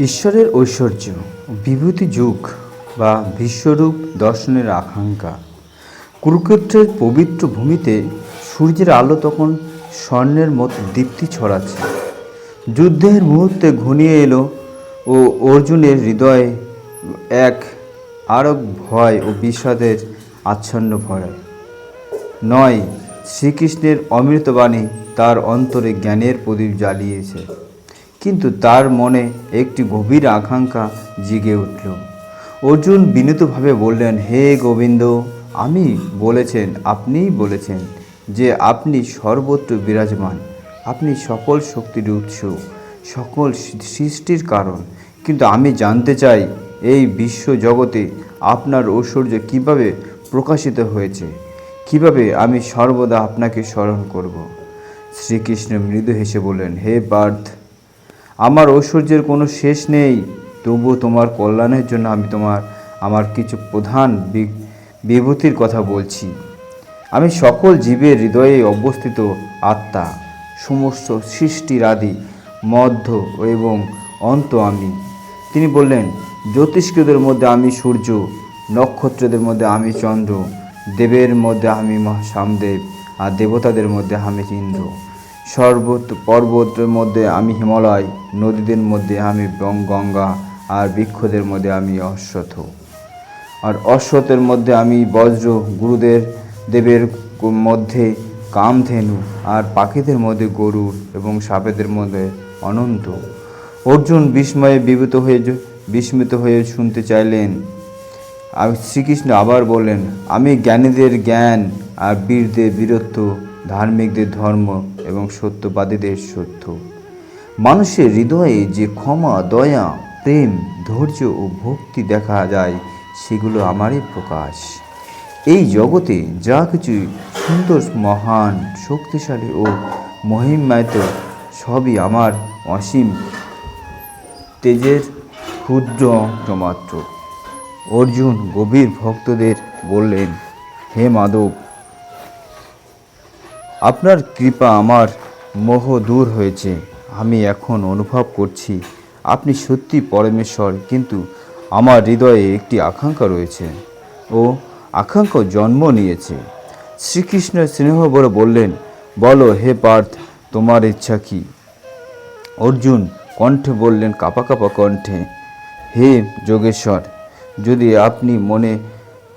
ঈশ্বরের ঐশ্বর্য, বিভূতি যুগ বা বিশ্বরূপ দর্শনের আকাঙ্ক্ষা। কুরুক্ষেত্রের পবিত্র ভূমিতে সূর্যের আলো তখন স্বর্ণের মতো দীপ্তি ছড়াচ্ছে। যুদ্ধের মুহূর্তে ঘনিয়ে এলো ও অর্জুনের হৃদয়ে এক আরব ভয় ও বিষাদের আচ্ছন্ন ভয় নয়। শ্রীকৃষ্ণের অমৃতবাণী তার অন্তরে জ্ঞানের প্রদীপ জ্বালিয়েছে, কিন্তু তার মনে একটি গভীর আকাঙ্ক্ষা জেগে উঠল। অর্জুন বিনীতভাবে বললেন, হে গোবিন্দ, আপনিই বলেছেন যে আপনি সর্বত্র বিরাজমান, আপনি সকল শক্তির উৎস, সকল সৃষ্টির কারণ। কিন্তু আমি জানতে চাই, এই বিশ্ব জগতে আপনার ঐশ্বর্য কিভাবে প্রকাশিত হয়েছে, কিভাবে আমি সর্বদা আপনাকে স্মরণ করব। শ্রীকৃষ্ণ মৃদু হেসে বললেন, হে পার্থ, আমার ঐশ্বর্যের কোনো শেষ নেই, তবুও তোমার কল্যাণের জন্য আমি আমার কিছু প্রধান বিভূতির কথা বলছি। আমি সকল জীবের হৃদয়ে অবস্থিত আত্মা, সমস্ত সৃষ্টির আদি, মধ্য এবং অন্ত আমি। তিনি বললেন, জ্যোতিষ্কদের মধ্যে আমি সূর্য, নক্ষত্রদের মধ্যে আমি চন্দ্র, দেবের মধ্যে আমি সামদেব, আর দেবতাদের মধ্যে আমি ইন্দ্র। পর্বতের মধ্যে আমি হিমালয়, নদীদের মধ্যে আমি গঙ্গা, আর বৃক্ষদের মধ্যে আমি অশ্বত্থ, আর অশ্বত্থের মধ্যে আমি বজ্র, গুরুদের দেবের মধ্যে কামধেনু, আর পাখিদের মধ্যে গরুড় এবং সাপেদের মধ্যে অনন্ত। অর্জুন বিস্ময়ে বিস্মিত হয়ে শুনতে চাইলেন। শ্রীকৃষ্ণ আবার বললেন, আমি জ্ঞানীদের জ্ঞান, আর বীরদের বীরত্ব, ধার্মিকদের ধর্ম এবং সত্যবাদীদের সত্য। মানুষের হৃদয়ে যে ক্ষমা, দয়া, প্রেম, ধৈর্য ও ভক্তি দেখা যায়, সেগুলো আমারই প্রকাশ। এই জগতে যা কিছু সুন্দর, মহান, শক্তিশালী ও মহিমান্বিত, সবই আমার অসীম তেজের ক্ষুদ্র অংশ মাত্র। অর্জুন গভীর ভক্তদের বললেন, হে মাধব, আপনার কৃপা আমার মোহ দূর হয়েছে। আমি এখন অনুভব করছি আপনি সত্যি পরমেশ্বর, কিন্তু আমার হৃদয়ে একটি আকাঙ্ক্ষা রয়েছে ও আকাঙ্ক্ষা জন্ম নিয়েছে। শ্রীকৃষ্ণ স্নেহভরে বললেন, বলো হে পার্থ, তোমার ইচ্ছা কি? অর্জুন কণ্ঠে বললেন, কাঁপা কাঁপা কণ্ঠে, হে যোগেশ্বর, যদি আপনি মনে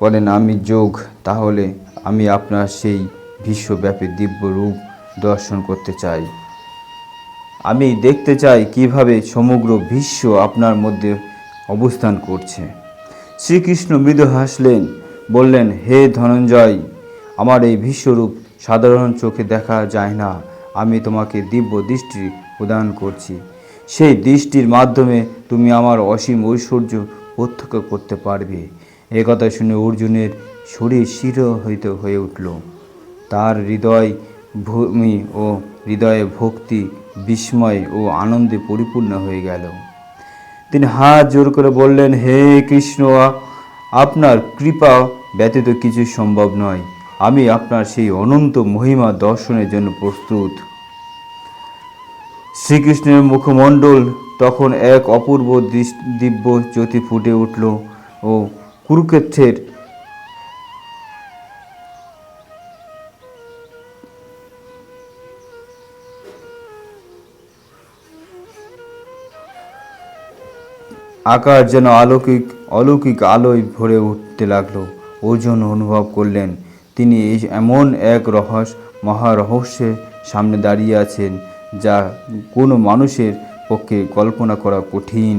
করেন আমি যোগ, তাহলে আমি আপনার সেই বিশ্বব্যাপী দিব্য রূপ দর্শন করতে চাই। আমি দেখতে চাই কিভাবে সমগ্র বিশ্ব আপনার মধ্যে অবস্থান করছে। শ্রীকৃষ্ণ মৃদু হাসলেন, বললেন, হে ধনঞ্জয়, আমার এই বিশ্বরূপ সাধারণ চোখে দেখা যায় না। আমি তোমাকে দিব্য দৃষ্টি প্রদান করছি। সেই দৃষ্টির মাধ্যমে তুমি আমার অসীম ঐশ্বর্য প্রত্যক্ষ করতে পারবে। এ কথা শুনে অর্জুনের শরীর শিহরিত হয়ে উঠল। তার হৃদয়ে ভক্তি, বিস্ময় ও আনন্দে পরিপূর্ণ হয়ে গেল। তিনি হাত জোর করে বললেন, হে কৃষ্ণ, আপনার কৃপা ব্যতীত কিছু সম্ভব নয়। আমি আপনার সেই অনন্ত মহিমা দর্শনের জন্য প্রস্তুত। শ্রীকৃষ্ণের মুখমণ্ডল তখন এক অপূর্ব দিব্য জ্যোতি ফুটে উঠল ও কুরুক্ষেত্রের আকাশ যেন অলৌকিক আলোয় ভরে উঠতে লাগলো। অর্জুন অনুভব করলেন তিনি এমন এক মহারহস্যের সামনে দাঁড়িয়ে আছেন, যা কোনো মানুষের পক্ষে কল্পনা করা কঠিন।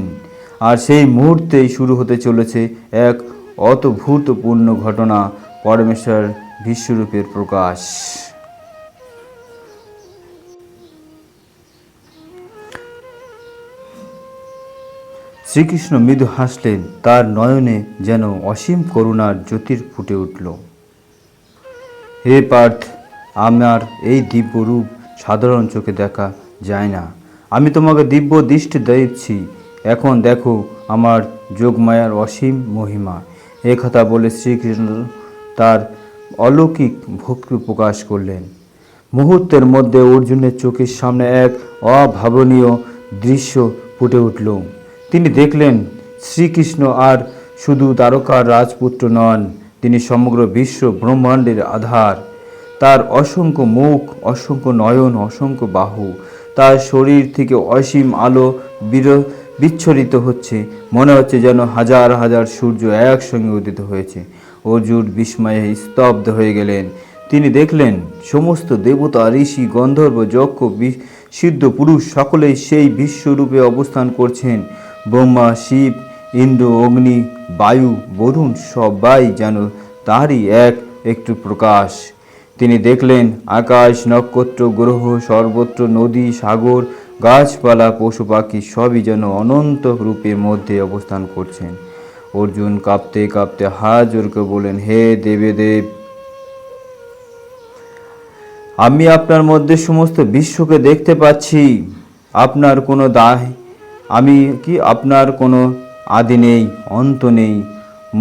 আর সেই মুহূর্তেই শুরু হতে চলেছে এক অভূতপূর্ব ঘটনা, পরমেশ্বর বিশ্বরূপের প্রকাশ। শ্রীকৃষ্ণ মৃদু হাসলেন, তার নয়নে যেন অসীম করুণার জ্যোতির ফুটে উঠল। হে পার্থ, আমার এই দিব্য রূপ সাধারণ চোখে দেখা যায় না। আমি তোমাকে দিব্য দৃষ্টি দিচ্ছি। এখন দেখো আমার যোগমায়ার অসীম মহিমা। এ কথা বলে শ্রীকৃষ্ণ তার অলৌকিক ভক্তি প্রকাশ করলেন। মুহূর্তের মধ্যে অর্জুনের চোখের সামনে এক অভাবনীয় দৃশ্য ফুটে উঠল। তিনি দেখলেন শ্রীকৃষ্ণ আর শুধু তারকার রাজপুত্র নন, তিনি সমগ্র বিশ্ব ব্রহ্মাণ্ডের আধার। তার অসংখ্য মুখ, অসংখ্য নয়ন, অসংখ্য বাহু, তার শরীর থেকে অসীম আলো বিচ্ছরিত হচ্ছে। মনে হচ্ছে যেন হাজার হাজার সূর্য একসঙ্গে উদিত হয়েছে। অর্জুন বিস্ময়ে স্তব্ধ হয়ে গেলেন। তিনি দেখলেন সমস্ত দেবতা, ঋষি, গন্ধর্ব, যক্ষ, সিদ্ধ পুরুষ সকলেই সেই বিশ্বরূপে অবস্থান করছেন। ব্রহ্মা, শিব, ইন্দ্র, অগ্নি, বায়ু, বরুণ সবাই যেন তারই একটু প্রকাশ। তিনি দেখলেন আকাশ, নক্ষত্র, গ্রহ, সর্বত্র নদী, সাগর, গাছপালা, পশু পাখি সবই যেন অনন্ত রূপের মধ্যে অবস্থান করছেন। অর্জুন কাঁপতে কাঁপতে হাত জোর করে বললেন, হে দেবেদেব, আমি আপনার মধ্যে সমস্ত বিশ্বকে দেখতে পাচ্ছি। আপনার কোনো আপনার কোনো আদি নেই, অন্ত নেই,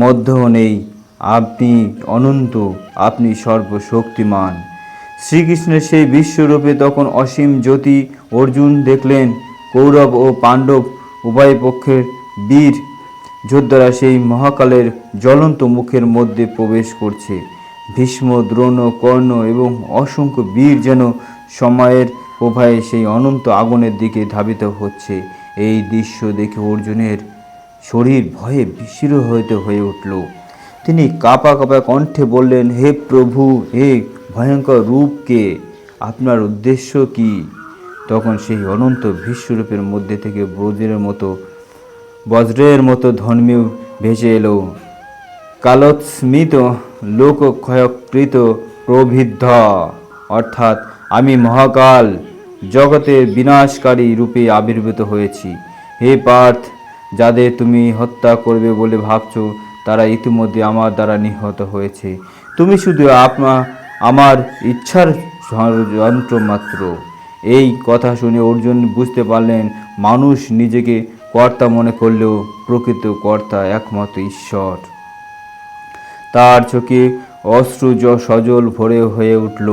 মধ্যও নেই। আপনি অনন্ত, আপনি সর্বশক্তিমান। শ্রীকৃষ্ণের সেই বিশ্বরূপে তখন অসীম জ্যোতি। অর্জুন দেখলেন কৌরব ও পাণ্ডব উভয় পক্ষের বীর যোদ্ধারা সেই মহাকালের জ্বলন্ত মুখের মধ্যে প্রবেশ করছে। ভীষ্ম, দ্রোণ, কর্ণ এবং অসংখ্য বীর যেন সময়ের প্রবাহে সেই অনন্ত আগুনের দিকে ধাবিত হচ্ছে। এই দৃশ্য দেখে অর্জুনের শরীর ভয়ে বিস্মিত হয়ে উঠল। তিনি কাঁপা কাঁপা কণ্ঠে বললেন, হে প্রভু, হে ভয়ঙ্কর রূপকে, আপনার উদ্দেশ্য কি? তখন সেই অনন্ত বিশ্বরূপের মধ্যে থেকে বজ্রের মতো ধ্বনি ভেসে এলো, কালোৎস্মিত লোকক্ষয়কৃত প্রবৃদ্ধ, অর্থাৎ আমি মহাকাল জগতের বিনাশকারী রূপে আবির্ভূত হয়েছি। হে পার্থ, যাদের তুমি হত্যা করবে বলে ভাবছো তারা ইতিমধ্যে আমার দ্বারা নিহত হয়েছে। তুমি শুধু আমার ইচ্ছার যন্ত্র মাত্র। এই কথা শুনে অর্জুন বুঝতে পারলেন মানুষ নিজেকে কর্তা মনে করলেও প্রকৃত কর্তা একমাত্র ঈশ্বর। তার চোখে অশ্রু সজল ভরে হয়ে উঠল।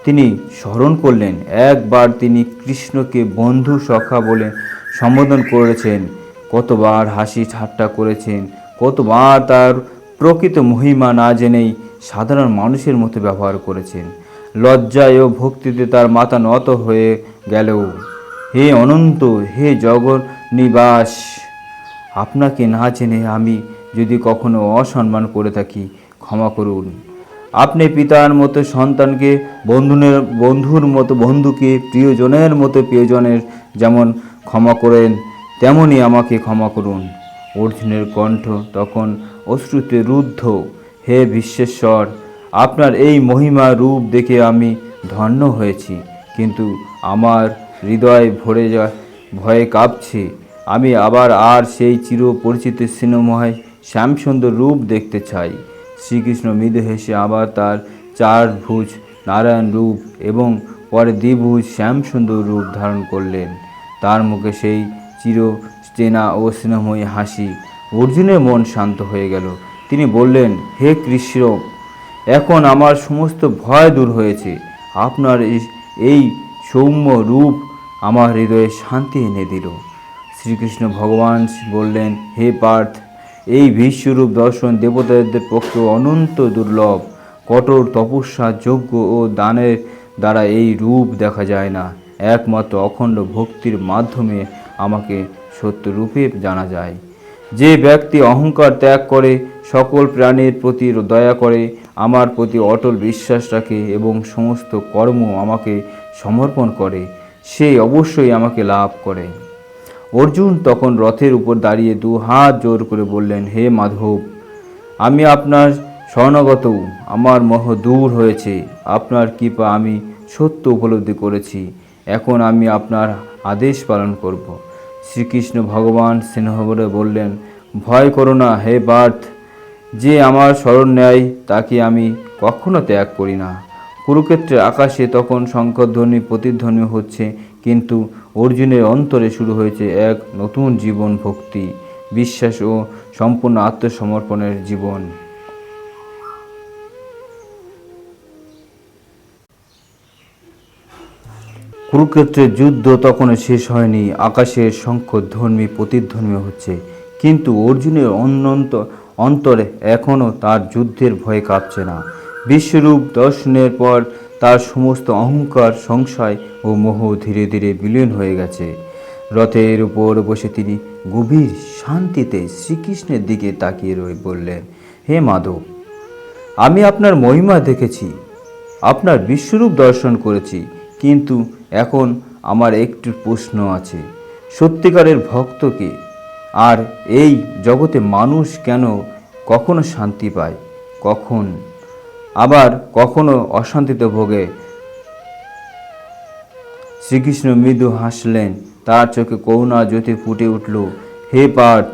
তিনি স্মরণ করলেন একবার তিনি কৃষ্ণকে বন্ধু সখা বলে সম্বোধন করেছেন, কতবার হাসি ঠাট্টা করেছেন, কতবার তার প্রকৃত মহিমা না জেনেই সাধারণ মানুষের মতো ব্যবহার করেছেন। লজ্জায় ও ভক্তিতে তার মাথা নত হয়ে গেল। হে অনন্ত, হে জগন্নিবাস, আপনাকে না জেনে আমি যদি কখনো অসম্মান করে থাকি ক্ষমা করুন। আপনি পিতার মতো সন্তানকে, বন্ধুর মতো বন্ধুকে, প্রিয়জনের মতো প্রিয়জনের যেমন ক্ষমা করেন তেমনি আমাকে ক্ষমা করুন। অর্জুনের কণ্ঠ তখন অশ্রুতে রুদ্ধ। হে বিশ্বেশ্বর, আপনার এই মহিমা রূপ দেখে আমি ধন্য হয়েছি, কিন্তু আমার হৃদয় ভয়ে কাঁপছে। আমি আর সেই চির পরিচিত স্নেহময় শ্যামসুন্দর রূপ দেখতে চাই। শ্রীকৃষ্ণ মৃদু হেসে আবার তার চার ভুজ নারায়ণ রূপ এবং পরে দ্বিভুজ শ্যামসুন্দর রূপ ধারণ করলেন। তার মুখে সেই চির চেনা ও স্নেহময়ী হাসি। অর্জুনের মন শান্ত হয়ে গেল। তিনি বললেন, হে কৃষ্ণ, এখন আমার সমস্ত ভয় দূর হয়েছে। আপনার এই সৌম্য রূপ আমার হৃদয়ে শান্তি এনে দিল। শ্রীকৃষ্ণ ভগবান বললেন, হে পার্থ, এই বিশ্বরূপ দর্শন দেবতাদের পক্ষে অনন্ত দুর্লভ। কঠোর তপস্যা, যজ্ঞ ও দানের দ্বারা এই রূপ দেখা যায় না। একমাত্র অখণ্ড ভক্তির মাধ্যমে আমাকে সত্যরূপে জানা যায়। যে ব্যক্তি অহংকার ত্যাগ করে, সকল প্রাণীর প্রতি দয়া করে, আমার প্রতি অটল বিশ্বাস রাখে এবং সমস্ত কর্ম আমাকে সমর্পণ করে, সে অবশ্যই আমাকে লাভ করে। অর্জুন তখন রথের উপর দাঁড়িয়ে দু হাত জোর করে বললেন, হে মাধব, আমি আপনার শরণাগত। আমার মোহ দূর হয়েছে। আপনার কৃপা আমি সত্য উপলব্ধি করেছি। এখন আমি আপনার আদেশ পালন করব। শ্রীকৃষ্ণ ভগবান স্নেহভরে বললেন, ভয় করো না হে পার্থ, যে আমার শরণ নেয় তাকে আমি কখনো ত্যাগ করি না। কুরুক্ষেত্রের আকাশে তখন শঙ্খধ্বনি প্রতিধ্বনি হচ্ছে, কিন্তু অর্জুনের অন্তরে শুরু হয়েছে এক নতুন জীবন, ভক্তি, বিশ্বাস ও সম্পূর্ণ আত্মসমর্পণের জীবন। কুরুক্ষেত্রের যুদ্ধ তখনও শেষ হয়নি। আকাশের শঙ্খধ্বনি প্রতিধ্বনি হচ্ছে, কিন্তু অর্জুনের অন্তরে এখনও তার যুদ্ধের ভয়ে কাঁপছে না। বিশ্বরূপ দর্শনের পর তার সমস্ত অহংকার, সংশয় ও মোহ ধীরে ধীরে বিলীন হয়ে গেছে। রথের উপর বসে তিনি গভীর শান্তিতে শ্রীকৃষ্ণের দিকে তাকিয়ে বললেন, হে মাধব, আমি আপনার মহিমা দেখেছি, আপনার বিশ্বরূপ দর্শন করেছি, কিন্তু এখন আমার একটু প্রশ্ন আছে। সত্যিকারের ভক্তকে আর এই জগতে মানুষ কেন কখনো শান্তি পায়, আবার কখনো অশান্তিতে ভোগে? শ্রীকৃষ্ণ মৃদু হাসলেন, তার চোখে করুণা জ্যোতি ফুটে উঠল। হে পার্থ,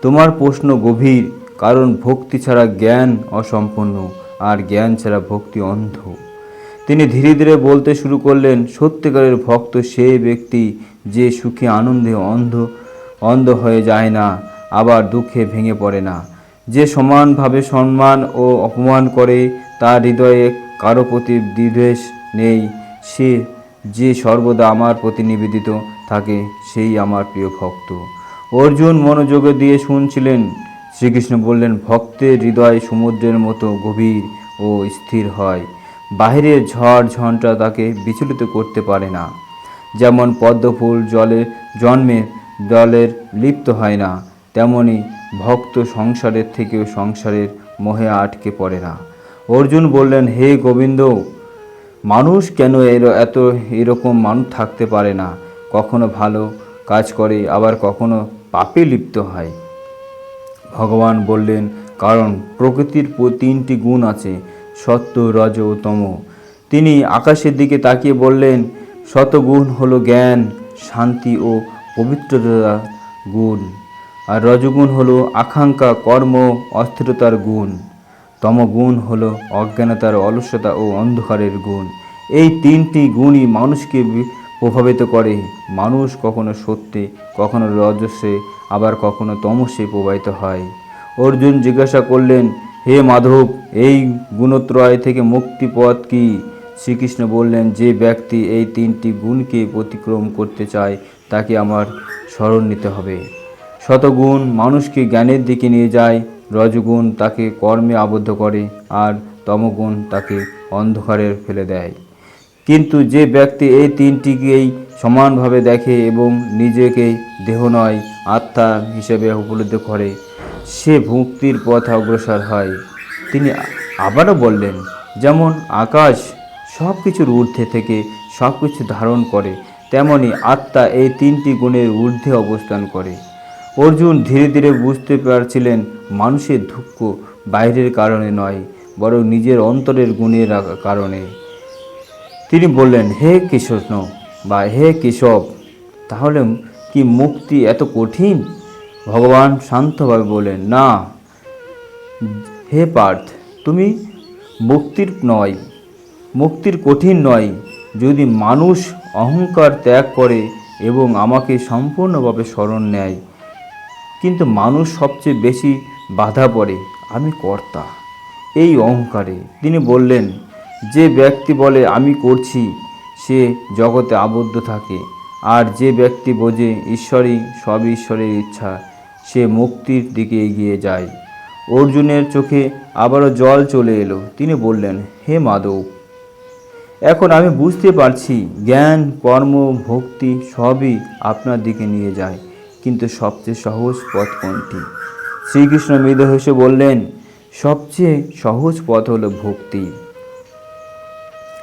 তোমার প্রশ্ন গভীর, কারণ ভক্তি ছাড়া জ্ঞান অসম্পূর্ণ, আর জ্ঞান ছাড়া ভক্তি অন্ধ। তিনি ধীরে ধীরে বলতে শুরু করলেন, সত্যিকারের ভক্ত সেই ব্যক্তি যে সুখে আনন্দে অন্ধ হয়ে যায় না, আবার দুঃখে ভেঙে পড়ে না, যে সমানভাবে সম্মান ও অপমান করে, তার হৃদয়ে কারো প্রতি দ্বিদ্বেষ নেই, সে যে সর্বদা আমার প্রতি নিবেদিত থাকে, সেই আমার প্রিয় ভক্ত। অর্জুন মনোযোগ দিয়ে শুনছিলেন। শ্রীকৃষ্ণ বললেন, ভক্তের হৃদয় সমুদ্রের মতো গভীর ও স্থির হয়। বাহিরের ঝড় ঝঞ্ঝা তাকে বিচলিত করতে পারে না। যেমন পদ্মফুল জলের লিপ্ত হয় না, তেমনি ভক্ত সংসারের থেকেও সংসারের মোহে আটকে পড়ে না। অর্জুন বললেন, হে গোবিন্দ, মানুষ কেন এরকম মানুষ থাকতে পারে না? কখনো ভালো কাজ করে, আবার কখনো পাপে লিপ্ত হয়। ভগবান বললেন, কারণ প্রকৃতির তিনটি গুণ আছে, সত্য, রজ ও তম। তিনি আকাশের দিকে তাকিয়ে বললেন, সতগুণ হলো জ্ঞান, শান্তি ও পবিত্রতার গুণ, আর রজগুণ হলো আকাঙ্ক্ষা, কর্ম, অস্থিরতার গুণ। তমগুণ হলো অজ্ঞানতার, অলসতা ও অন্ধকারের গুণ। এই তিনটি গুণই মানুষকে প্রভাবিত করে। মানুষ কখনো সত্যে, কখনো রজসে, আবার কখনো তমসে প্রবাহিত হয়। অর্জুন জিজ্ঞাসা করলেন, হে মাধব, এই গুণত্রয় থেকে মুক্তি পথ কি? শ্রীকৃষ্ণ বললেন, যে ব্যক্তি এই তিনটি গুণকে অতিক্রম করতে চায়, তাকে আমার শরণ নিতে হবে। শতগুণ মানুষকে জ্ঞানের দিকে নিয়ে যায়, রজগুণ তাকে কর্মে আবদ্ধ করে, আর তমগুণ তাকে অন্ধকারে ফেলে দেয়। কিন্তু যে ব্যক্তি এই তিনটিকেই সমানভাবে দেখে এবং নিজেকে দেহ নয়, আত্মা হিসেবে উপলব্ধি করে, সে মুক্তির পথে অগ্রসর হয়। তিনি আবারও বললেন, যেমন আকাশ সব কিছুর ঊর্ধ্বে থেকে সব কিছু ধারণ করে, তেমনি আত্মা এই তিনটি গুণের ঊর্ধ্বে অবস্থান করে। অর্জুন ধীরে ধীরে বুঝতে পারছিলেন, মানুষের দুঃখ বাইরের কারণে নয়, বরং নিজের অন্তরের গুণের কারণে। তিনি বললেন, হে কৃষ্ণ বা হে কেশব, তাহলে কি মুক্তি এত কঠিন? ভগবান শান্তভাবে বললেন, না হে পার্থ, তুমি মুক্তির কঠিন নয়, যদি মানুষ অহংকার ত্যাগ করে এবং আমাকে সম্পূর্ণভাবে শরণ নেয়। কিন্তু মানুষ সবচেয়ে বেশি বাধা পড়ে আমি কর্তা, এই অহংকারে। তিনি বললেন, যে ব্যক্তি বলে আমি করছি, সে জগতে আবদ্ধ থাকে, আর যে ব্যক্তি বোঝে ঈশ্বরই সব ঈশ্বরের ইচ্ছা, সে মুক্তির দিকে এগিয়ে যায়। অর্জুনের চোখে আবারও জল চলে এলো। তিনি বললেন, হে মাধব, এখন আমি বুঝতে পারছি, জ্ঞান, কর্ম, ভক্তি সবই আপনার দিকে নিয়ে যায়, কিন্তু সবচেয়ে সহজ পথ কোনটি? শ্রীকৃষ্ণ মৃদু হেসে বললেন, সবচেয়ে সহজ পথ হলো ভক্তি।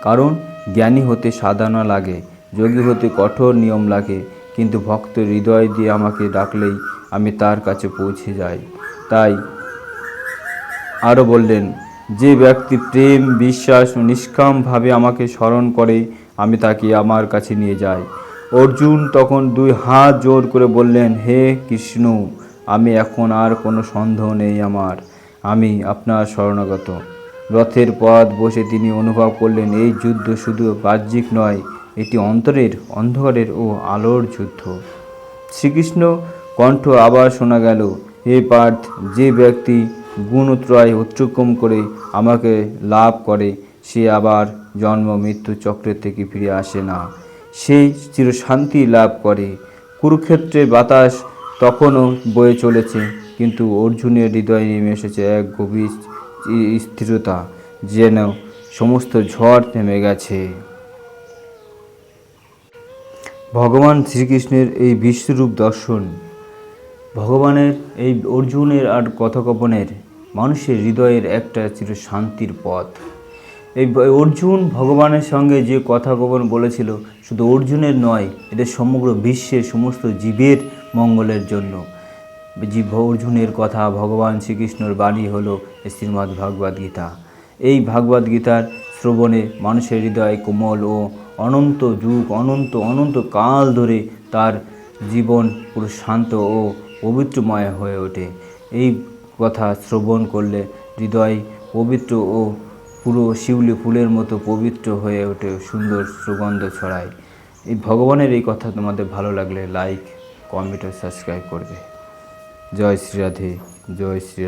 কারণ জ্ঞানী হতে সাধনা লাগে, যোগী হতে কঠোর নিয়ম লাগে, কিন্তু ভক্ত হৃদয় দিয়ে আমাকে ডাকলেই আমি তার কাছে পৌঁছে যাই। তাই আরও বললেন, যে ব্যক্তি প্রেম, বিশ্বাস ও নিষ্কামভাবে আমাকে স্মরণ করে, আমি তাকে আমার কাছে নিয়ে যাই। অর্জুন তখন দুই হাত জোর করে বললেন, হে কৃষ্ণ, আমি এখন আর কোনো সন্দেহ নেই আমি আপনার শরণাগত। রথের পথ বসে তিনি অনুভব করলেন, এই যুদ্ধ শুধু বাহ্যিক নয়, এটি অন্তরের, অন্ধকারের ও আলোর যুদ্ধ। শ্রীকৃষ্ণ কণ্ঠ আবার শোনা গেল, হে পার্থ, যে ব্যক্তি গুণত্রয় অতিক্রম করে আমাকে লাভ করে, সে আবার জন্ম মৃত্যু চক্রের থেকে ফিরে আসে না। সেই চিরশান্তি লাভ করে। কুরুক্ষেত্রের বাতাস তখনও বয়ে চলেছে, কিন্তু অর্জুনের হৃদয়ে নেমে এসেছে এক গভীর স্থিরতা, যেন সমস্ত ঝড় থেমে গেছে। ভগবান শ্রীকৃষ্ণের এই বিশ্বরূপ দর্শন, ভগবানের এই অর্জুনের আর কথোপকথনের মানুষের হৃদয়ের একটা চিরশান্তির পথ। এই অর্জুন ভগবানের সঙ্গে যে কথোপকথন বলেছিল, শুধু অর্জুনের নয়, এটা সমগ্র বিশ্বের সমস্ত জীবের মঙ্গলের জন্য। অর্জুনের কথা, ভগবান শ্রীকৃষ্ণর বাণী হলো শ্রীমদ্ ভগবদ গীতা। এই ভগবদ গীতার শ্রবণে মানুষের হৃদয় কোমল ও অনন্ত যুগ, অনন্ত কাল ধরে তার জীবন পুরো শান্ত ও পবিত্রময় হয়ে ওঠে। এই কথা শ্রবণ করলে হৃদয় পবিত্র ও পুরো শিউলি ফুলের মতো পবিত্র হয়ে ওঠে, সুন্দর সুগন্ধ ছড়ায়। এই ভগবানের এই কথা তোমাদের ভালো লাগলে লাইক, কমেন্ট ও সাবস্ক্রাইব করবে। জয় শ্রী রাধে, জয় শ্রী।